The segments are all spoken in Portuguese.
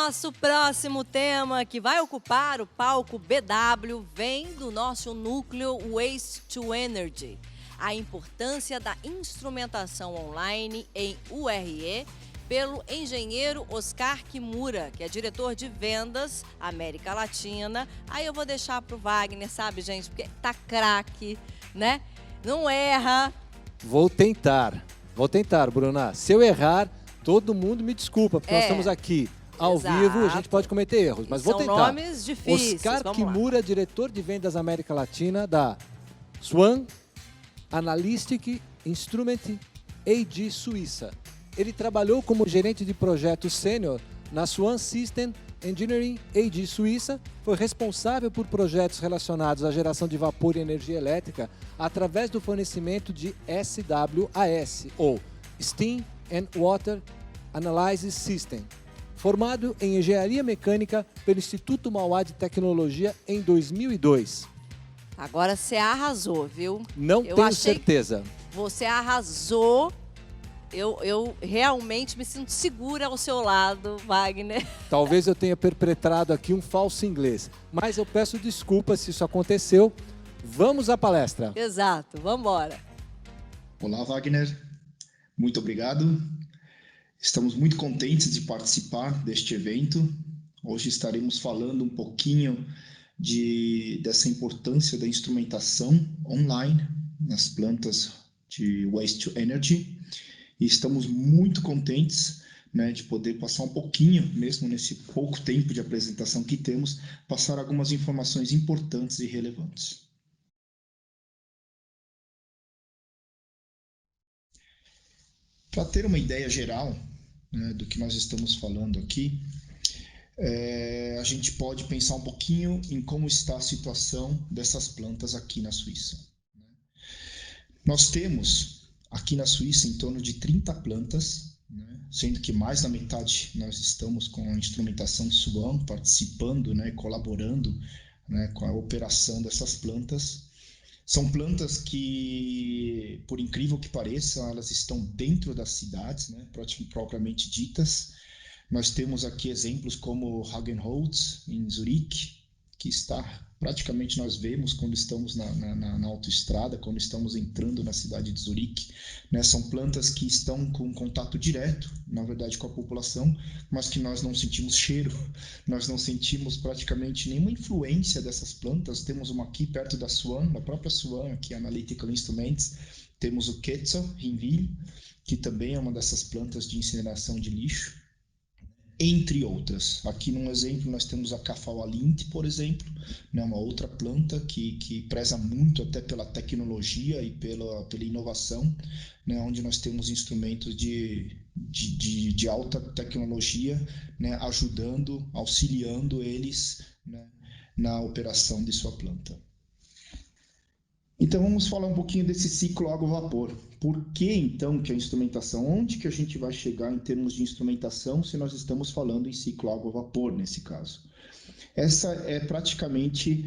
nosso próximo tema, que vai ocupar o palco BW, vem do nosso núcleo Waste to Energy. A importância da instrumentação online em URE pelo engenheiro Oscar Kimura, que é diretor de vendas América Latina. Aí eu vou deixar para o Wagner, sabe, gente, porque tá craque, né? Não erra. Vou tentar, Bruna. Se eu errar, todo mundo me desculpa, porque nós estamos aqui ao vivo, a gente pode cometer erros, mas vou tentar. São nomes difíceis. Oscar Kimura, diretor de vendas América Latina da Swan Analytic Instrument AG Suíça. Ele trabalhou como gerente de projetos sênior na Swan System Engineering AG Suíça, foi responsável por projetos relacionados à geração de vapor e energia elétrica através do fornecimento de SWAS, ou Steam and Water Analysis System. Formado em Engenharia Mecânica pelo Instituto Mauá de Tecnologia em 2002. Agora você arrasou, viu? Não tenho certeza. Você arrasou. Eu realmente me sinto segura ao seu lado, Wagner. Talvez eu tenha perpetrado aqui um falso inglês, mas eu peço desculpas se isso aconteceu. Vamos à palestra. Exato, vamos embora. Olá, Wagner. Muito obrigado. Estamos muito contentes de participar deste evento. Hoje estaremos falando um pouquinho dessa importância da instrumentação online nas plantas de Waste to Energy. E estamos muito contentes, né, de poder passar um pouquinho, mesmo nesse pouco tempo de apresentação que temos, passar algumas informações importantes e relevantes. Para ter uma ideia geral, né, do que nós estamos falando aqui, a gente pode pensar um pouquinho em como está a situação dessas plantas aqui na Suíça. Nós temos aqui na Suíça em torno de 30 plantas, né, sendo que mais da metade nós estamos com a instrumentação Swan, participando, né, colaborando, né, com a operação dessas plantas. São plantas que, por incrível que pareça, elas estão dentro das cidades, né, propriamente ditas. Nós temos aqui exemplos como Hagenholz, em Zurique, que está praticamente, nós vemos quando estamos na autoestrada, quando estamos entrando na cidade de Zurique, né? São plantas que estão com contato direto, na verdade, com a população, mas que nós não sentimos cheiro, nós não sentimos praticamente nenhuma influência dessas plantas. Temos uma aqui perto da Swan, da própria Swan, aqui Analytical Instruments, temos o Quetzal, Rinville, que também é uma dessas plantas de incineração de lixo, entre outras. Aqui num exemplo nós temos a Cafaualint, por exemplo, né, uma outra planta que preza muito até pela tecnologia e pela inovação, né, onde nós temos instrumentos de alta tecnologia, né, ajudando, auxiliando eles, né, na operação de sua planta. Então vamos falar um pouquinho desse ciclo água-vapor. Por que então que a instrumentação, onde que a gente vai chegar em termos de instrumentação se nós estamos falando em ciclo água-vapor nesse caso? Essa é praticamente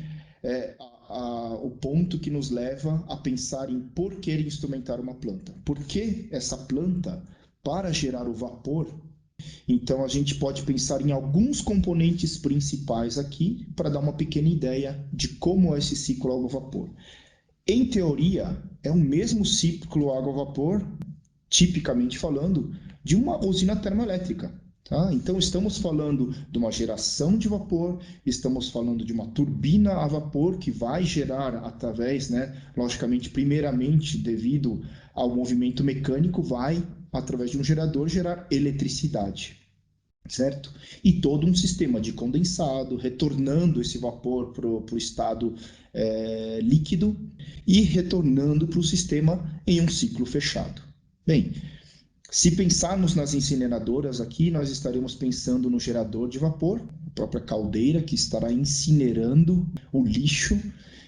o ponto que nos leva a pensar em por que instrumentar uma planta. Por que essa planta, para gerar o vapor? Então a gente pode pensar em alguns componentes principais aqui para dar uma pequena ideia de como é esse ciclo água-vapor. Em teoria, é o mesmo ciclo água-vapor, tipicamente falando, de uma usina termoelétrica. Tá? Então, estamos falando de uma geração de vapor, estamos falando de uma turbina a vapor que vai gerar através, né, logicamente, primeiramente, devido ao movimento mecânico, vai, através de um gerador, gerar eletricidade. Certo? E todo um sistema de condensado, retornando esse vapor para o estado líquido e retornando para o sistema em um ciclo fechado. Bem, se pensarmos nas incineradoras aqui, nós estaremos pensando no gerador de vapor, a própria caldeira que estará incinerando o lixo.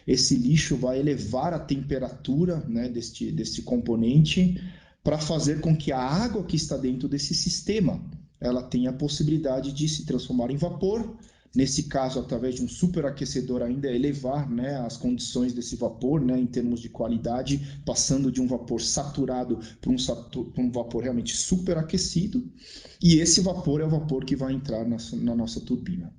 Esse lixo vai elevar a temperatura, né, deste componente para fazer com que a água que está dentro desse sistema ela tem a possibilidade de se transformar em vapor, nesse caso, através de um superaquecedor ainda, elevar, né, as condições desse vapor, né, em termos de qualidade, passando de um vapor saturado para um vapor realmente superaquecido, e esse vapor é o vapor que vai entrar na nossa turbina.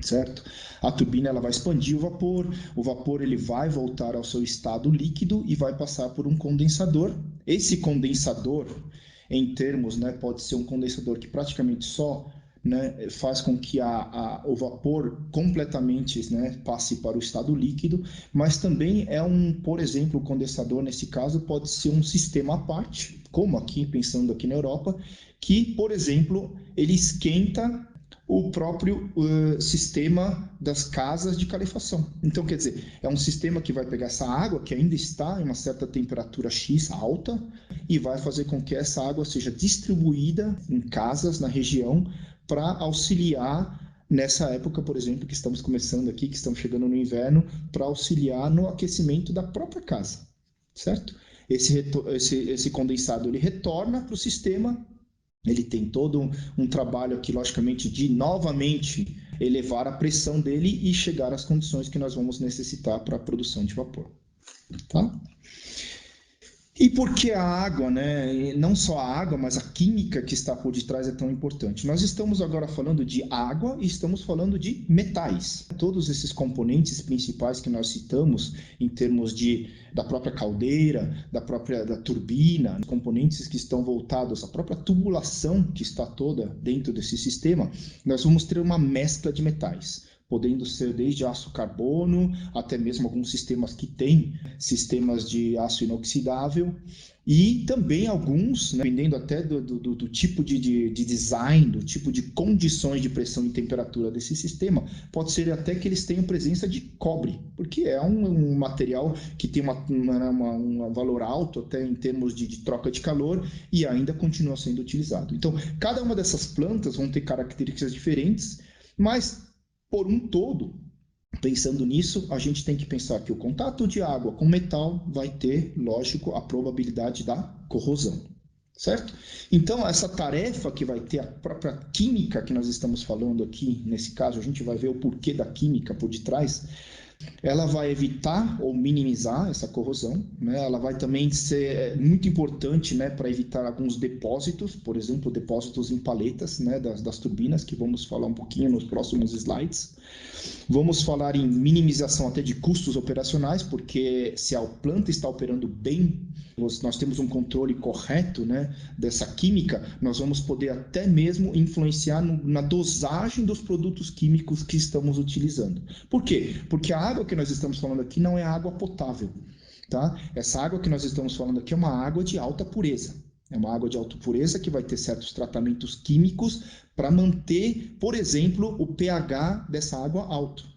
Certo? A turbina ela vai expandir o vapor ele vai voltar ao seu estado líquido e vai passar por um condensador. Esse condensador, em termos, né, pode ser um condensador que praticamente só, né, faz com que o vapor completamente, né, passe para o estado líquido, mas também por exemplo, o condensador nesse caso pode ser um sistema à parte, como aqui, pensando aqui na Europa, que, por exemplo, ele esquenta o próprio sistema das casas de calefação. Então, quer dizer, é um sistema que vai pegar essa água que ainda está em uma certa temperatura X alta e vai fazer com que essa água seja distribuída em casas na região para auxiliar nessa época, por exemplo, que estamos começando aqui, que estamos chegando no inverno, para auxiliar no aquecimento da própria casa, certo? Esse condensado ele retorna para o sistema. Ele tem todo um trabalho aqui, logicamente, de novamente elevar a pressão dele e chegar às condições que nós vamos necessitar para a produção de vapor. Tá? E por que a água, né? Não só a água, mas a química que está por detrás é tão importante. Nós estamos agora falando de água e estamos falando de metais. Todos esses componentes principais que nós citamos, em termos da própria caldeira, da turbina, componentes que estão voltados à própria tubulação que está toda dentro desse sistema, nós vamos ter uma mescla de metais, podendo ser desde aço carbono, até mesmo alguns sistemas que têm sistemas de aço inoxidável, e também alguns, né, dependendo até do tipo de design, do tipo de condições de pressão e temperatura desse sistema, pode ser até que eles tenham presença de cobre, porque é um material que tem um valor alto até em termos de troca de calor e ainda continua sendo utilizado. Então, cada uma dessas plantas vão ter características diferentes, mas por um todo, pensando nisso, a gente tem que pensar que o contato de água com metal vai ter, lógico, a probabilidade da corrosão, certo? Então, essa tarefa que vai ter a própria química que nós estamos falando aqui, nesse caso, a gente vai ver o porquê da química por detrás, ela vai evitar ou minimizar essa corrosão, né? Ela vai também ser muito importante, né, para evitar alguns depósitos, por exemplo, depósitos em paletas, né, das turbinas, que vamos falar um pouquinho nos próximos slides. Vamos falar em minimização até de custos operacionais, porque se a planta está operando bem, nós temos um controle correto, né, dessa química, nós vamos poder até mesmo influenciar na dosagem dos produtos químicos que estamos utilizando. Por quê? Porque a água que nós estamos falando aqui não é água potável, tá? Essa água que nós estamos falando aqui é uma água de alta pureza. É uma água de alta pureza que vai ter certos tratamentos químicos para manter, por exemplo, o pH dessa água alto.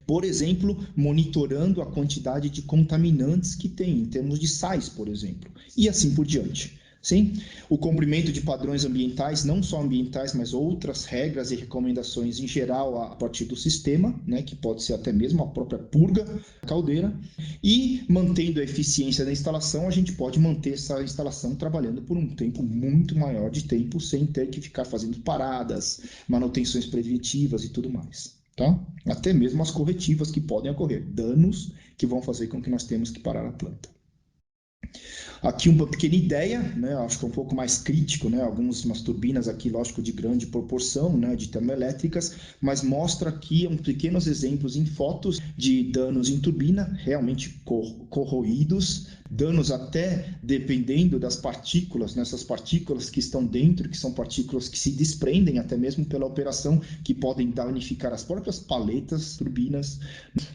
Por exemplo, monitorando a quantidade de contaminantes que tem, em termos de sais, por exemplo, e assim por diante. Sim? O cumprimento de padrões ambientais, não só ambientais, mas outras regras e recomendações em geral a partir do sistema, né, que pode ser até mesmo a própria purga da caldeira, e mantendo a eficiência da instalação, a gente pode manter essa instalação trabalhando por um tempo muito maior de tempo, sem ter que ficar fazendo paradas, manutenções preventivas e tudo mais. Tá? Até mesmo as corretivas que podem ocorrer, danos que vão fazer com que nós tenhamos que parar a planta. Aqui uma pequena ideia, né? Acho que é um pouco mais crítico, né? Umas turbinas aqui, lógico, de grande proporção, né? De termoelétricas, mas mostra aqui pequenos exemplos em fotos de danos em turbina, realmente corroídos, danos até dependendo das partículas, nessas partículas que estão dentro, que são partículas que se desprendem até mesmo pela operação, que podem danificar as próprias paletas, turbinas.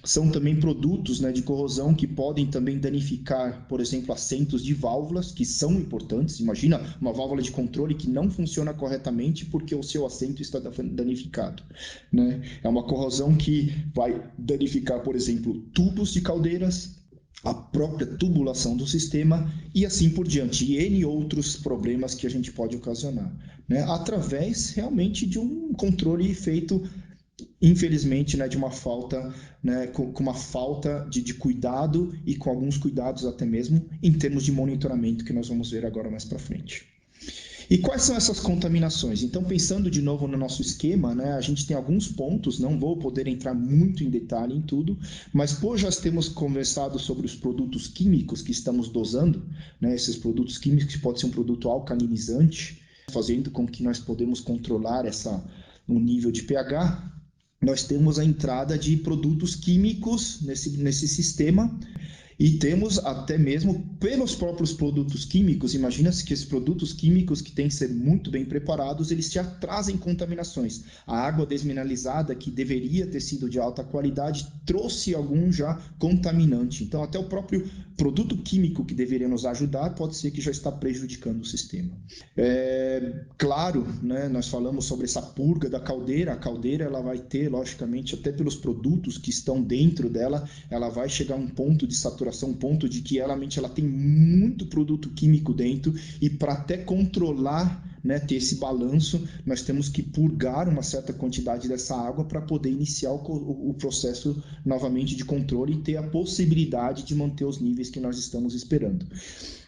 São também produtos, né, de corrosão que podem também danificar, por exemplo, assentos de válvulas, que são importantes. Imagina uma válvula de controle que não funciona corretamente porque o seu assento está danificado, né? É uma corrosão que vai danificar, por exemplo, tubos de caldeiras, a própria tubulação do sistema e assim por diante, e N outros problemas que a gente pode ocasionar, né? Através realmente de um controle feito, infelizmente, né, de uma falta, né, com uma falta de cuidado e com alguns cuidados até mesmo em termos de monitoramento que nós vamos ver agora mais para frente. E quais são essas contaminações? Então, pensando de novo no nosso esquema, né, a gente tem alguns pontos, não vou poder entrar muito em detalhe em tudo, mas por já temos conversado sobre os produtos químicos que estamos dosando, né, esses produtos químicos que pode ser um produto alcalinizante, fazendo com que nós podemos controlar o nível de pH, nós temos a entrada de produtos químicos nesse sistema. E temos até mesmo pelos próprios produtos químicos, imagina-se que esses produtos químicos que têm que ser muito bem preparados, eles já trazem contaminações. A água desmineralizada, que deveria ter sido de alta qualidade, trouxe algum já contaminante. Então, até o próprio produto químico que deveria nos ajudar, pode ser que já está prejudicando o sistema. Claro, né, nós falamos sobre essa purga da caldeira. A caldeira ela vai ter, logicamente, até pelos produtos que estão dentro dela, ela vai chegar a um ponto de saturação, um ponto de que ela tem muito produto químico dentro, e para até controlar, né, ter esse balanço, nós temos que purgar uma certa quantidade dessa água para poder iniciar o processo novamente de controle e ter a possibilidade de manter os níveis que nós estamos esperando.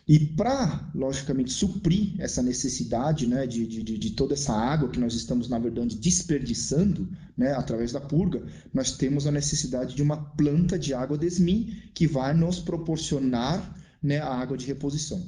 E para, logicamente, suprir essa necessidade, né, de toda essa água que nós estamos, na verdade, desperdiçando, né, através da purga, nós temos a necessidade de uma planta de água desmin que vai nos proporcionar, né, a água de reposição.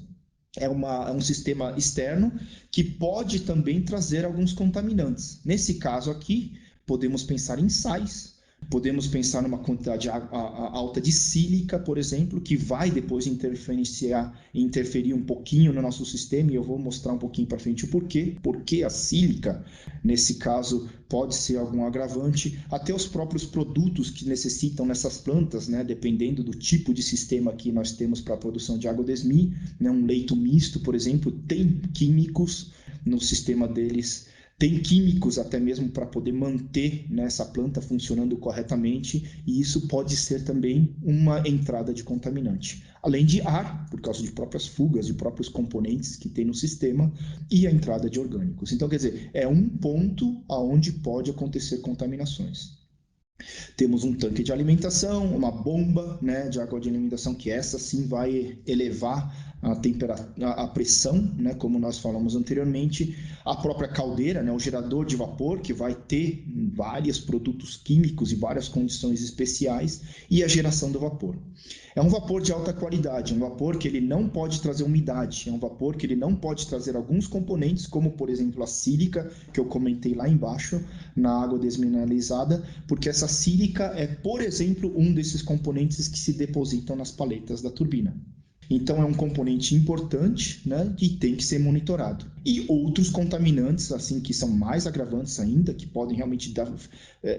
É um sistema externo que pode também trazer alguns contaminantes. Nesse caso aqui, podemos pensar em sais, podemos pensar numa quantidade alta de sílica, por exemplo, que vai depois interferir um pouquinho no nosso sistema, e eu vou mostrar um pouquinho para frente o porquê. Porque a sílica, nesse caso, pode ser algum agravante. Até os próprios produtos que necessitam nessas plantas, né, dependendo do tipo de sistema que nós temos para a produção de água desmin, né, um leito misto, por exemplo, tem químicos no sistema deles, tem químicos até mesmo para poder manter, né, essa planta funcionando corretamente, e isso pode ser também uma entrada de contaminante. Além de ar, por causa de próprias fugas, de próprios componentes que tem no sistema, e a entrada de orgânicos. Então, quer dizer, é um ponto onde pode acontecer contaminações. Temos um tanque de alimentação, uma bomba, né, de água de alimentação, que essa sim vai elevar a pressão, né, como nós falamos anteriormente. A própria caldeira, né, o gerador de vapor, que vai ter vários produtos químicos e várias condições especiais, e a geração do vapor. É um vapor de alta qualidade, um vapor que ele não pode trazer umidade, é um vapor que ele não pode trazer alguns componentes, como por exemplo a sílica, que eu comentei lá embaixo, na água desmineralizada, porque essa sílica é, por exemplo, um desses componentes que se depositam nas paletas da turbina. Então, é um componente importante, né, e tem que ser monitorado. E outros contaminantes, assim, que são mais agravantes ainda, que podem realmente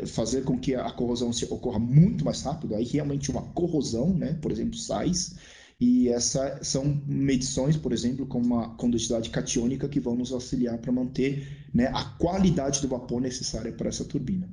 fazer com que a corrosão ocorra muito mais rápido, aí realmente uma corrosão, né, por exemplo, sais, e essas são medições, por exemplo, como uma condutividade catiônica, que vão nos auxiliar para manter, né, a qualidade do vapor necessária para essa turbina.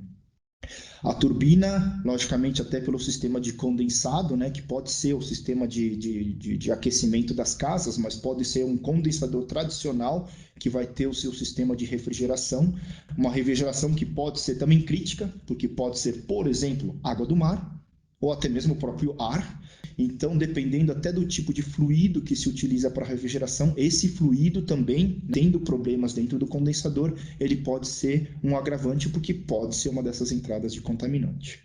A turbina, logicamente, até pelo sistema de condensado, né, que pode ser o sistema de aquecimento das casas, mas pode ser um condensador tradicional que vai ter o seu sistema de refrigeração, uma refrigeração que pode ser também crítica, porque pode ser, por exemplo, água do mar, ou até mesmo o próprio ar. Então, dependendo até do tipo de fluido que se utiliza para refrigeração, esse fluido também, tendo problemas dentro do condensador, ele pode ser um agravante, porque pode ser uma dessas entradas de contaminante.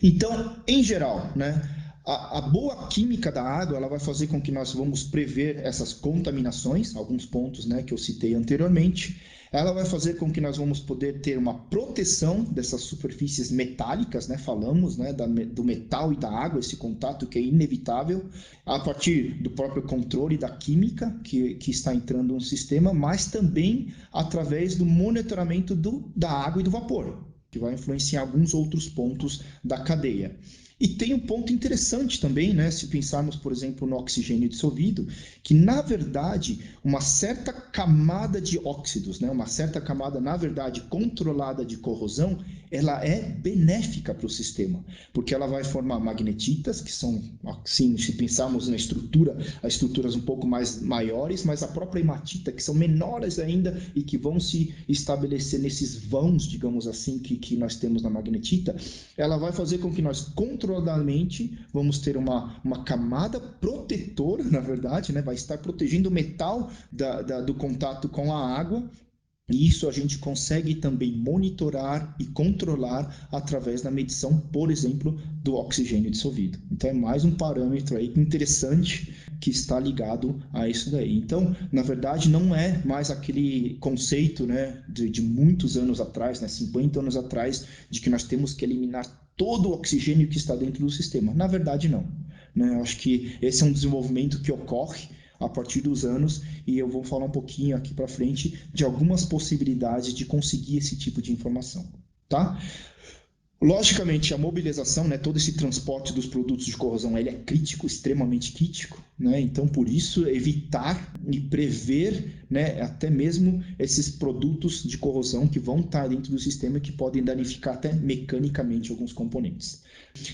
Então, em geral, né, a boa química da água, ela vai fazer com que nós vamos prever essas contaminações, alguns pontos, né, que eu citei anteriormente. Ela vai fazer com que nós vamos poder ter uma proteção dessas superfícies metálicas, né? Falamos, né, do metal e da água, esse contato que é inevitável, a partir do próprio controle da química que está entrando no sistema, mas também através do monitoramento da água e do vapor, que vai influenciar alguns outros pontos da cadeia. E tem um ponto interessante também, né, se pensarmos, por exemplo, no oxigênio dissolvido, que, na verdade, uma certa camada de óxidos, né, uma certa camada, na verdade, controlada de corrosão, ela é benéfica para o sistema, porque ela vai formar magnetitas, que são, assim, se pensarmos na estrutura, as estruturas um pouco mais maiores, mas a própria hematita, que são menores ainda e que vão se estabelecer nesses vãos, digamos assim, que nós temos na magnetita, ela vai fazer com que nós controladamente vamos ter uma camada protetora, na verdade, né? Vai estar protegendo o metal do contato com a água. E isso a gente consegue também monitorar e controlar através da medição, por exemplo, do oxigênio dissolvido. Então é mais um parâmetro aí interessante que está ligado a isso daí. Então, na verdade, não é mais aquele conceito, né, de muitos anos atrás, né, 50 anos atrás, de que nós temos que eliminar todo o oxigênio que está dentro do sistema. Na verdade, não. Né? Eu acho que esse é um desenvolvimento que ocorre a partir dos anos, e eu vou falar um pouquinho aqui para frente de algumas possibilidades de conseguir esse tipo de informação, tá? Logicamente, a mobilização, né, todo esse transporte dos produtos de corrosão, ele é crítico, extremamente crítico, né? Então, por isso, evitar e prever, né, até mesmo esses produtos de corrosão que vão estar dentro do sistema e que podem danificar até mecanicamente alguns componentes.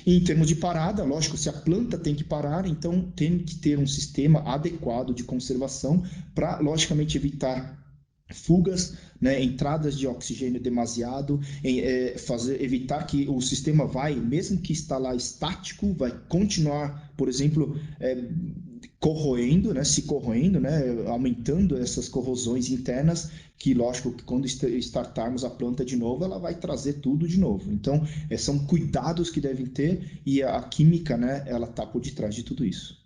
E em termos de parada, lógico, se a planta tem que parar, então tem que ter um sistema adequado de conservação para, logicamente, evitar fugas, né, entradas de oxigênio demasiado, evitar que o sistema vai, mesmo que está lá estático, vai continuar, por exemplo, corroendo, né, se corroendo, né, aumentando essas corrosões internas, que lógico que quando startarmos a planta de novo, ela vai trazer tudo de novo. Então, são cuidados que devem ter, e a química, né, ela está por detrás de tudo isso.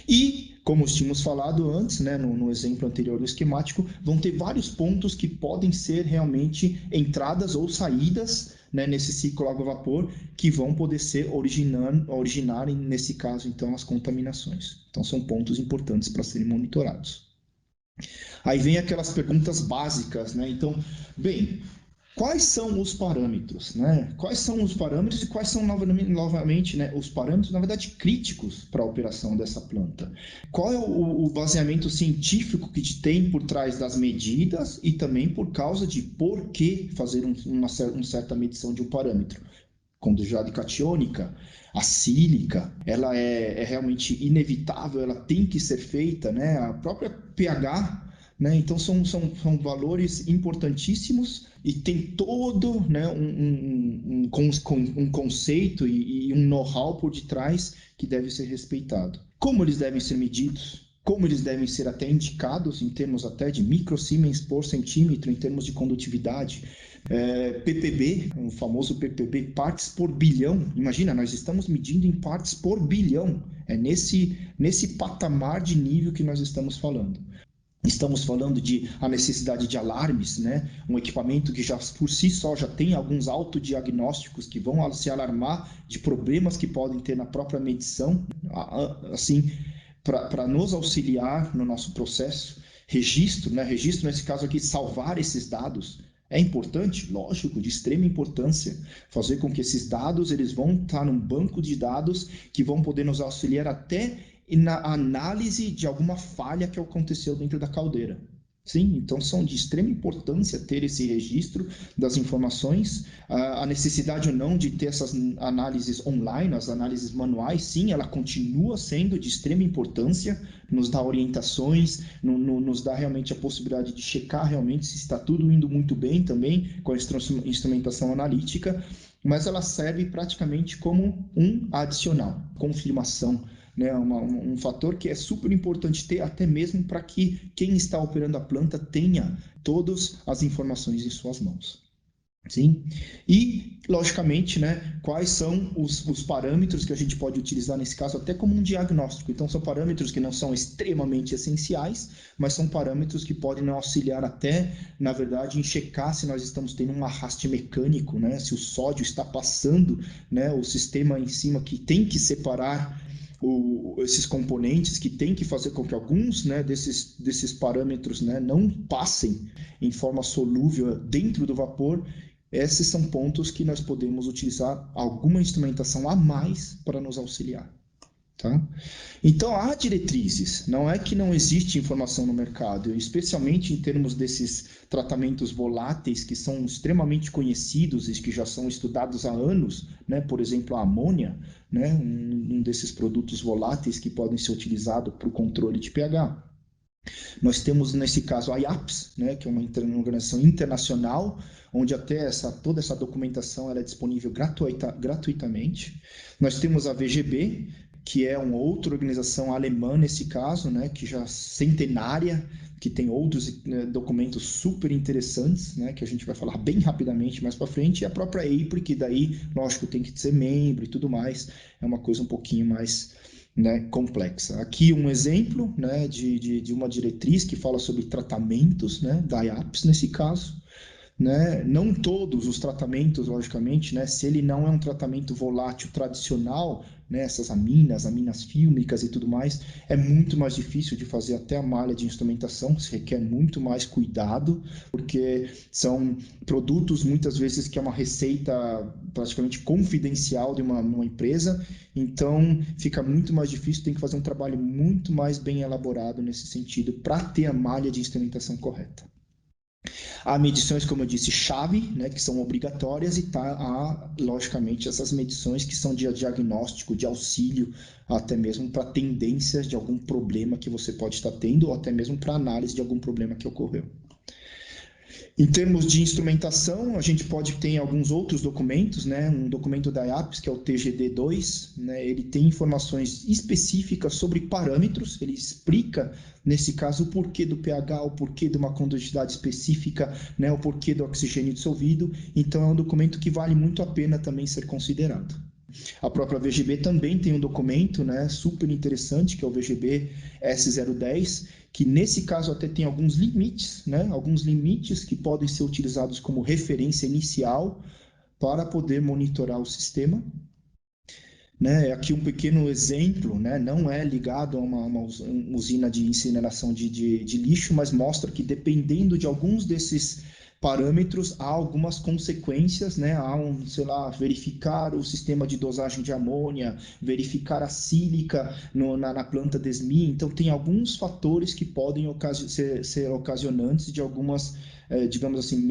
E, como tínhamos falado antes, né, no exemplo anterior do esquemático, vão ter vários pontos que podem ser realmente entradas ou saídas, né, nesse ciclo água-vapor, que vão poder ser originarem, nesse caso, então, as contaminações. Então, são pontos importantes para serem monitorados. Aí vem aquelas perguntas básicas, né? Então, bem, quais são os parâmetros, né? Quais são os parâmetros e quais são novamente, né, os parâmetros, na verdade, críticos para a operação dessa planta? Qual é o baseamento científico que tem por trás das medidas e também por causa de por que fazer uma certa medição de um parâmetro? Condensado catiônica, a sílica, ela é realmente inevitável, ela tem que ser feita, né? A própria pH, né? Então são valores importantíssimos e tem todo, né, um conceito e um know-how por detrás que deve ser respeitado. Como eles devem ser medidos? Como eles devem ser até indicados em termos até de microsiemens por centímetro, em termos de condutividade? PPB, o famoso PPB, partes por bilhão. Imagina, nós estamos medindo em partes por bilhão. É nesse patamar de nível que nós estamos falando. Estamos falando de a necessidade de alarmes, né? Um equipamento que já por si só já tem alguns autodiagnósticos que vão se alarmar de problemas que podem ter na própria medição, assim, para nos auxiliar no nosso processo. Registro, né? Registro nesse caso aqui, salvar esses dados. É importante? Lógico, de extrema importância. Fazer com que esses dados eles vão estar num banco de dados que vão poder nos auxiliar até na análise de alguma falha que aconteceu dentro da caldeira. Sim, então são de extrema importância ter esse registro das informações, a necessidade ou não de ter essas análises online, as análises manuais, sim, ela continua sendo de extrema importância, nos dá orientações, nos dá realmente a possibilidade de checar realmente se está tudo indo muito bem também com a instrumentação analítica, mas ela serve praticamente como um adicional, confirmação, né, um fator que é super importante ter, até mesmo para que quem está operando a planta tenha todas as informações em suas mãos. Sim? E, logicamente, né, quais são os parâmetros que a gente pode utilizar nesse caso até como um diagnóstico. Então, são parâmetros que não são extremamente essenciais, mas são parâmetros que podem nos auxiliar até, na verdade, em checar se nós estamos tendo um arraste mecânico, né, se o sódio está passando, né, o sistema em cima que tem que separar esses componentes, que tem que fazer com que alguns, né, desses parâmetros, né, não passem em forma solúvel dentro do vapor. Esses são pontos que nós podemos utilizar alguma instrumentação a mais para nos auxiliar. Tá? Então, há diretrizes, não é que não existe informação no mercado, especialmente em termos desses tratamentos voláteis que são extremamente conhecidos e que já são estudados há anos, né? Por exemplo, a amônia, né? Um desses produtos voláteis que podem ser utilizados para o controle de pH. Nós temos, nesse caso, a IAPS, né, que é uma organização internacional, onde até toda essa documentação ela é disponível gratuitamente. Nós temos a VGB, que é uma outra organização alemã, nesse caso, né, que já centenária, que tem outros documentos super interessantes, né, que a gente vai falar bem rapidamente mais para frente, e a própria APRI, que daí, lógico, tem que ser membro e tudo mais, é uma coisa um pouquinho mais, né, complexa. Aqui um exemplo, né, de uma diretriz que fala sobre tratamentos, né, da IAPS nesse caso, né? Não todos os tratamentos, logicamente, né, se ele não é um tratamento volátil tradicional, né, essas aminas fílmicas e tudo mais, é muito mais difícil de fazer até a malha de instrumentação, se requer muito mais cuidado, porque são produtos muitas vezes que é uma receita praticamente confidencial de uma empresa, então fica muito mais difícil, tem que fazer um trabalho muito mais bem elaborado nesse sentido para ter a malha de instrumentação correta. Há medições, como eu disse, chave, né, que são obrigatórias, e há, logicamente, essas medições que são de diagnóstico, de auxílio, até mesmo para tendências de algum problema que você pode estar tendo, ou até mesmo para análise de algum problema que ocorreu. Em termos de instrumentação, a gente pode ter alguns outros documentos, né? Um documento da IAPS, que é o TGD2, né? Ele tem informações específicas sobre parâmetros, ele explica, nesse caso, o porquê do pH, o porquê de uma condutividade específica, né? O porquê do oxigênio dissolvido, então é um documento que vale muito a pena também ser considerado. A própria VGB também tem um documento, né, super interessante, que é o VGB S010, que nesse caso até tem alguns limites, né, alguns limites que podem ser utilizados como referência inicial para poder monitorar o sistema. Né, aqui um pequeno exemplo, né, não é ligado a uma usina de incineração de lixo, mas mostra que dependendo de alguns desses parâmetros, há algumas consequências, né? Há sei lá, verificar o sistema de dosagem de amônia, verificar a sílica na planta DESMI. Então, tem alguns fatores que podem ser ocasionantes de algumas, digamos assim,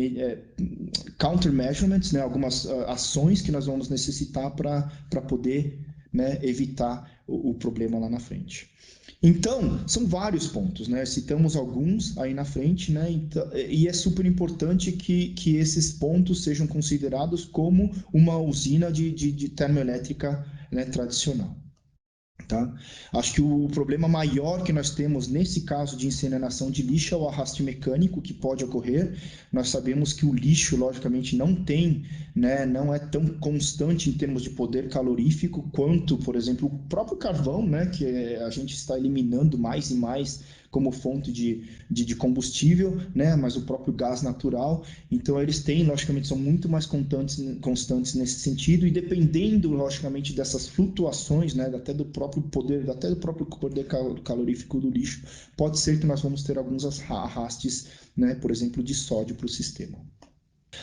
countermeasurements, né? Algumas ações que nós vamos necessitar para poder, né, evitar o problema lá na frente. Então, são vários pontos, né? Citamos alguns aí na frente, né? Então, e é super importante que esses pontos sejam considerados como uma usina de termoelétrica, né, tradicional. Tá? Acho que o problema maior que nós temos nesse caso de incineração de lixo é o arraste mecânico que pode ocorrer. Nós sabemos que o lixo, logicamente, não tem, né, não é tão constante em termos de poder calorífico quanto, por exemplo, o próprio carvão, né, que a gente está eliminando mais e mais como fonte de combustível, né, mas o próprio gás natural. Então, eles têm, logicamente, são muito mais constantes nesse sentido, e dependendo, logicamente, dessas flutuações, né, até do próprio poder calorífico do lixo, pode ser que nós vamos ter alguns arrastes, né, por exemplo, de sódio para o sistema.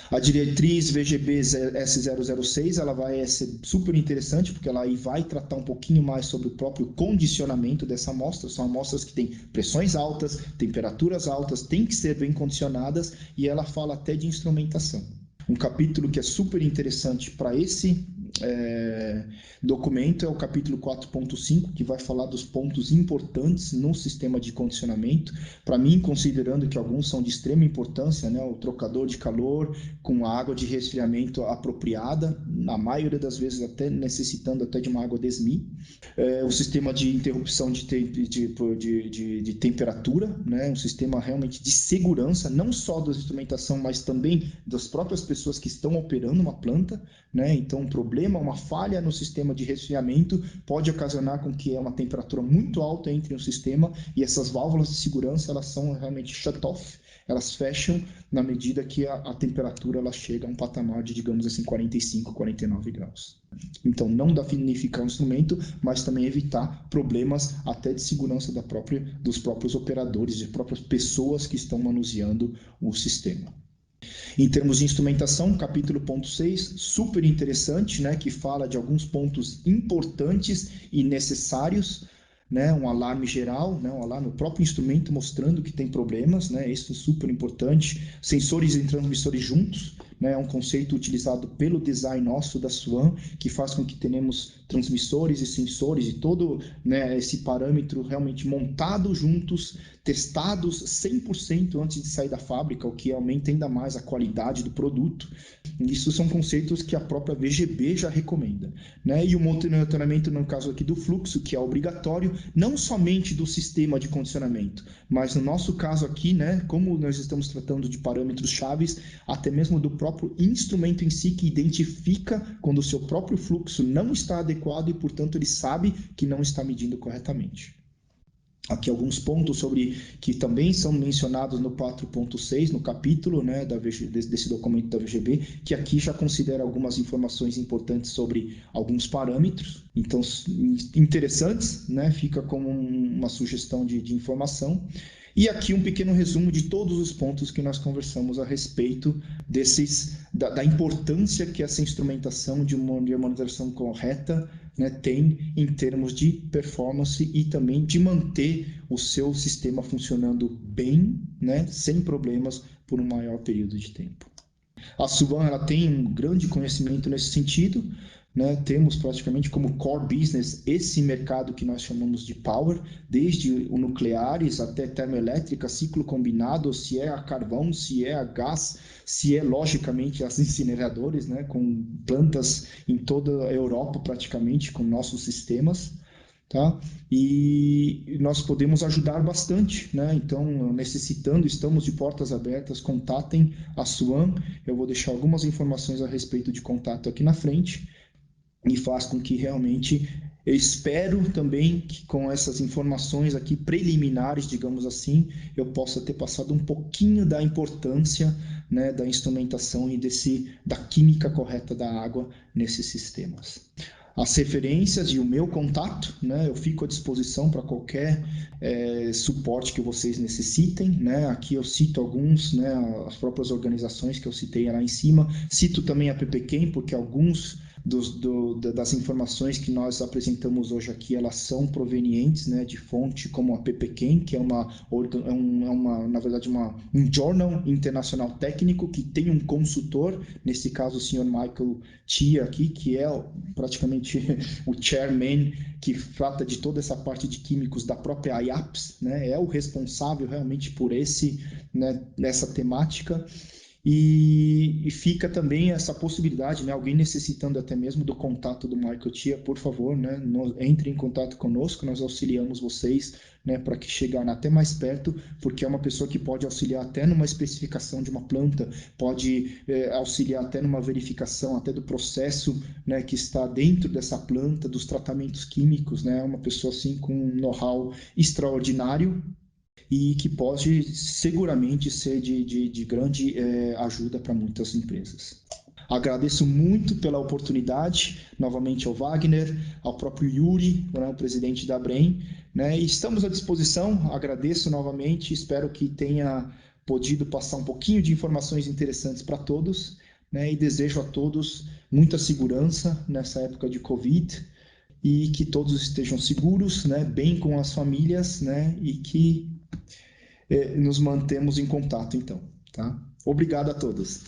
A diretriz VGB S006, ela vai ser super interessante, porque ela aí vai tratar um pouquinho mais sobre o próprio condicionamento dessa amostra. São amostras que têm pressões altas, temperaturas altas, têm que ser bem condicionadas, e ela fala até de instrumentação. Um capítulo que é super interessante para esse documento é o capítulo 4.5, que vai falar dos pontos importantes no sistema de condicionamento. Para mim, considerando que alguns são de extrema importância, né, o trocador de calor com água de resfriamento apropriada, na maioria das vezes até necessitando até de uma água DESMI, o sistema de interrupção de temperatura, né, um sistema realmente de segurança, não só da instrumentação, mas também das próprias pessoas que estão operando uma planta, né? Então, um problema, uma falha no sistema de resfriamento pode ocasionar com que uma temperatura muito alta entre no sistema, e essas válvulas de segurança, elas são realmente shut-off, elas fecham na medida que a temperatura ela chega a um patamar de, digamos assim, 45, 49 graus. Então, não danificar o instrumento, mas também evitar problemas até de segurança dos próprios operadores, de próprias pessoas que estão manuseando o sistema. Em termos de instrumentação, capítulo ponto 6, super interessante, né, que fala de alguns pontos importantes e necessários, né, um alarme geral, né, um alarme, o próprio instrumento mostrando que tem problemas, né, isso é super importante. Sensores e transmissores juntos, né, é um conceito utilizado pelo design nosso da Swan, que faz com que tenhamos transmissores e sensores e todo, né, esse parâmetro realmente montado juntos, testados 100% antes de sair da fábrica, o que aumenta ainda mais a qualidade do produto. Isso são conceitos que a própria VGB já recomenda, né? E o monitoramento, no caso aqui do fluxo, que é obrigatório, não somente do sistema de condicionamento, mas no nosso caso aqui, né, como nós estamos tratando de parâmetros chaves, até mesmo do próprio instrumento em si, que identifica quando o seu próprio fluxo não está adequado e, portanto, ele sabe que não está medindo corretamente. Aqui alguns pontos sobre que também são mencionados no 4.6, no capítulo, né, desse documento da VGB, que aqui já considera algumas informações importantes sobre alguns parâmetros, então interessantes, né, fica como uma sugestão de informação. E aqui um pequeno resumo de todos os pontos que nós conversamos a respeito da importância que essa instrumentação de monitorização correta, né, tem em termos de performance e também de manter o seu sistema funcionando bem, né, sem problemas por um maior período de tempo. A Swan, ela tem um grande conhecimento nesse sentido, né? Temos praticamente como core business esse mercado que nós chamamos de power, desde o nucleares até termoelétrica, ciclo combinado, se é a carvão, se é a gás, se é logicamente as incineradoras, né? Com plantas em toda a Europa praticamente com nossos sistemas. Tá? E nós podemos ajudar bastante, né? Então, necessitando, estamos de portas abertas, contatem a Swan. Eu vou deixar algumas informações a respeito de contato aqui na frente e faz com que realmente eu espero também que com essas informações aqui preliminares, digamos assim, eu possa ter passado um pouquinho da importância, né, da instrumentação e da química correta da água nesses sistemas. As referências e o meu contato, né, eu fico à disposição para qualquer suporte que vocês necessitem, né, aqui eu cito alguns, né, as próprias organizações que eu citei lá em cima, cito também a PPQuem, porque alguns das informações que nós apresentamos hoje aqui, elas são provenientes, né, de fonte como a PPQuem, que é na verdade, um journal internacional técnico que tem um consultor, nesse caso o senhor Michael Tia aqui, que é praticamente o chairman que trata de toda essa parte de químicos da própria IAPS, né, é o responsável realmente por nessa temática. E fica também essa possibilidade, né? Alguém necessitando até mesmo do contato do Michael Tia, por favor, né? Entre em contato conosco, nós auxiliamos vocês, né? Para que chegar até mais perto, porque é uma pessoa que pode auxiliar até numa especificação de uma planta, pode auxiliar até numa verificação até do processo, né? Que está dentro dessa planta, dos tratamentos químicos, né? É uma pessoa assim com um know-how extraordinário e que pode seguramente ser de grande ajuda para muitas empresas. Agradeço muito pela oportunidade, novamente ao Wagner, ao próprio Yuri, né, o presidente da Brem, né, e estamos à disposição, agradeço novamente, espero que tenha podido passar um pouquinho de informações interessantes para todos, né, e desejo a todos muita segurança nessa época de Covid, e que todos estejam seguros, né, bem com as famílias, né, e que nos mantemos em contato, então. Tá? Obrigado a todos.